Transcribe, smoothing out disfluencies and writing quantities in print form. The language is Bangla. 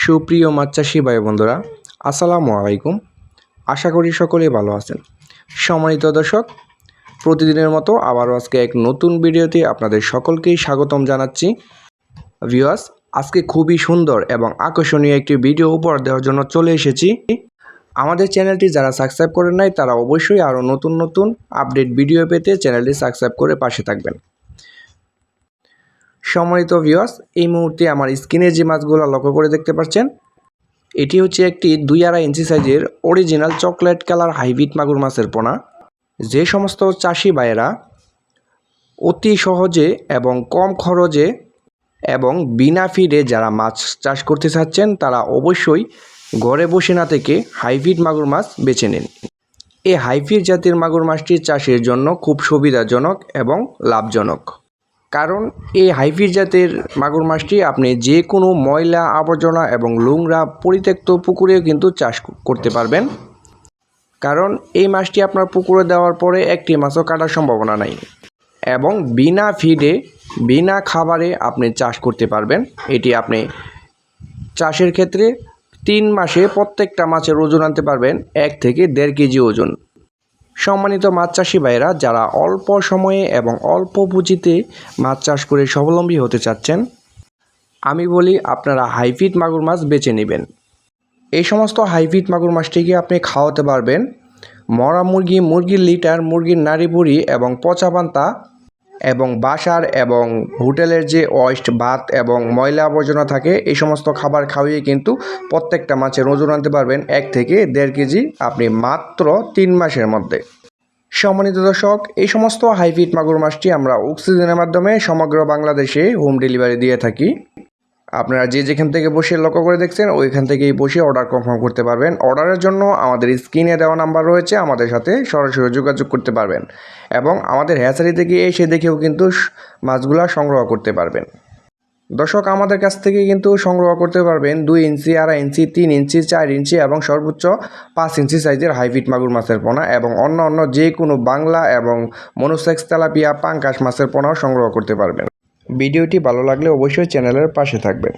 সুপ্রিয় মাছ চাষি ভাই বন্ধুরা, আসসালামু আলাইকুম। আশা করি সকলেই ভালো আছেন। সম্মানিত দর্শক, প্রতিদিনের মতো আবারও আজকে এক নতুন ভিডিওতে আপনাদের সকলকেই স্বাগতম জানাচ্ছি। ভিউয়ার্স, আজকে খুবই সুন্দর এবং আকর্ষণীয় একটি ভিডিও উপহার দেওয়ার জন্য চলে এসেছি। আমাদের চ্যানেলটি যারা সাবস্ক্রাইব করেন নাই তারা অবশ্যই আরও নতুন নতুন আপডেট ভিডিও পেতে চ্যানেলটি সাবস্ক্রাইব করে পাশে থাকবেন। সম্মানিত ভিউয়ার্স, এই মুহূর্তে আমার স্ক্রিনে যে মাছগুলো লক্ষ্য করে দেখতে পাচ্ছেন, এটি হচ্ছে একটি 2.5 ইঞ্চি সাইজের অরিজিনাল চকলেট কালার হাইব্রিড মাগুর মাছের পোনা। যে সমস্ত চাষি ভাইয়েরা অতি সহজে এবং কম খরচে এবং বিনা ফিডে যারা মাছ চাষ করতে চাচ্ছেন তারা অবশ্যই ঘরে বসে না থেকে হাইব্রিড মাগুর মাছ বেছে নিন। এই হাইব্রিড জাতের মাগুর মাছটি চাষের জন্য খুব সুবিধাজনক এবং লাভজনক, কারণ এই হাইব্রিড জাতের মাগুর মাছটি আপনি যে কোনো ময়লা আবর্জনা এবং নোংরা পরিত্যক্ত পুকুরেও কিন্তু চাষ করতে পারবেন, কারণ এই মাছটি আপনার পুকুরে দেওয়ার পরে একটি মাছও কাটার সম্ভাবনা নাই এবং বিনা ফিডে বিনা খাবারে আপনি চাষ করতে পারবেন। এটি আপনি চাষের ক্ষেত্রে 3 মাসে প্রত্যেকটা মাছের ওজন আনতে পারবেন 1 থেকে 1.5 কেজি ওজন। সম্মানিত মাছ চাষি ভাইরা যারা অল্প সময়ে এবং অল্প পুঁজিতে মাছ চাষ করে স্বাবলম্বী হতে চাচ্ছেন, আমি বলি আপনারা হাইব্রিড মাগুর মাছ বেছে নেবেন। এই সমস্ত হাইব্রিড মাগুর মাছটিকে আপনি খাওয়াতে পারবেন মরা মুরগি, মুরগির লিটার, মুরগির নাড়ি বুড়ি এবং পচা পান্তা এবং বাসার এবং হোটেলের যে ওয়েস্ট ভাত এবং ময়লা আবর্জনা থাকে, এই সমস্ত খাবার খাওয়িয়ে কিন্তু প্রত্যেকটা মাছের ওজন আনতে পারবেন 1 থেকে 1.5 কেজি আপনি মাত্র 3 মাসের মধ্যে। সম্মানিত দর্শক, এই সমস্ত হাইব্রিড মাগুর মাছটি আমরা অক্সিজেনের মাধ্যমে সমগ্র বাংলাদেশে হোম ডেলিভারি দিয়ে থাকি। আপনারা যে যেখান থেকে বসে লক্ষ্য করে দেখছেন ওইখান থেকেই বসে অর্ডার কনফার্ম করতে পারবেন। অর্ডারের জন্য আমাদের স্ক্রিনে দেওয়া নাম্বার রয়েছে, আমাদের সাথে সরাসরি যোগাযোগ করতে পারবেন এবং আমাদের হ্যাচারি থেকে এসে দেখেও কিন্তু মাছগুলা সংগ্রহ করতে পারবেন। দর্শক, আমাদের কাছ থেকে কিন্তু সংগ্রহ করতে পারবেন 2 ইঞ্চি, 2.5 ইঞ্চি, 3 ইঞ্চি, 4 ইঞ্চি এবং সর্বোচ্চ 5 ইঞ্চি সাইজের হাইব্রিড মাগুর মাছের পোনা এবং অন্য যে কোনো বাংলা এবং মনোসেক্স, তেলাপিয়া, পাঙ্কাশ মাছের পোনাও সংগ্রহ করতে পারবেন। ভিডিওটি ভালো লাগলে অবশ্যই চ্যানেলের পাশে থাকবেন।